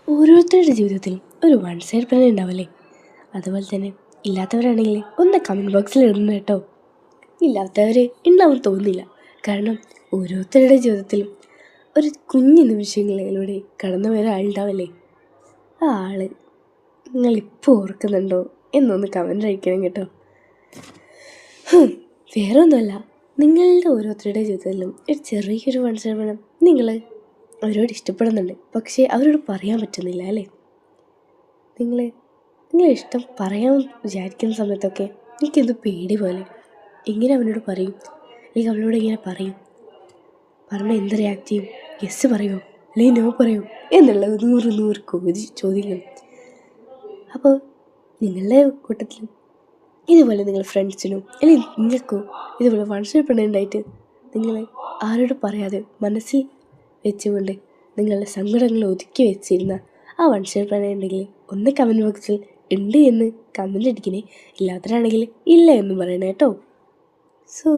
ഓരോരുത്തരുടെ ജീവിതത്തിലും ഒരു വൺ സൈഡ് പ്രണയം ഉണ്ടാവില്ലേ? അതുപോലെ തന്നെ ഇല്ലാത്തവരാണെങ്കിൽ ഒന്ന് കമൻറ്റ് ബോക്സിൽ ഇടുന്നു കേട്ടോ. ഇല്ലാത്തവർ ഉണ്ടാവും തോന്നില്ല. കാരണം ഓരോരുത്തരുടെ ജീവിതത്തിലും ഒരു കുഞ്ഞു നിമിഷങ്ങളിലൂടെ കടന്നു വരുന്ന ആളുണ്ടാവില്ലേ? ആ ആള് നിങ്ങളിപ്പോൾ ഓർക്കുന്നുണ്ടോ എന്നൊന്ന് കമൻറ്റ് അയക്കണം കേട്ടോ. വേറെ ഒന്നുമല്ല, നിങ്ങളുടെ ഓരോരുത്തരുടെ ജീവിതത്തിലും ഒരു ചെറിയൊരു വൺ സൈഡ് പ്രണയം നിങ്ങൾ അവരോട് ഇഷ്ടപ്പെടുന്നുണ്ട്, പക്ഷേ അവരോട് പറയാൻ പറ്റുന്നില്ല അല്ലേ? നിങ്ങളെ ഇഷ്ടം പറയാൻ വിചാരിക്കുന്ന സമയത്തൊക്കെ എനിക്കെന്ത് പേടി പോലെ. എങ്ങനെ അവനോട് പറയും, അല്ലെങ്കിൽ അവളോട് എങ്ങനെ പറയും, പറഞ്ഞാൽ എന്ത് റിയാക്ട് ചെയ്യും, യെസ് പറയുമോ അല്ലെങ്കിൽ നോ പറയുമോ എന്നുള്ള 100 ചോദ്യങ്ങൾ. അപ്പോൾ നിങ്ങളുടെ കൂട്ടത്തിൽ ഇതുപോലെ നിങ്ങൾ ഫ്രണ്ട്സിനും അല്ലെങ്കിൽ നിങ്ങൾക്കോ ഇതുപോലെ വൺ സൈഡ് പ്രണയം ഉണ്ടായിട്ട് നിങ്ങൾ ആരോട് പറയാതെ മനസ്സിൽ വെച്ചുകൊണ്ട് നിങ്ങളുടെ സങ്കടങ്ങൾ ഒതുക്കി വെച്ചിരുന്ന ആ വൺ സൈഡ് പ്രണയം ഉണ്ടെങ്കിൽ ഒന്ന് കമൻറ്റ് ബോക്സിൽ ഉണ്ട് എന്ന് കമൻറ്റ് അടിക്കണേ. ഇല്ലാത്തവരാണെങ്കിൽ ഇല്ല എന്ന് പറയണേ കേട്ടോ. സോ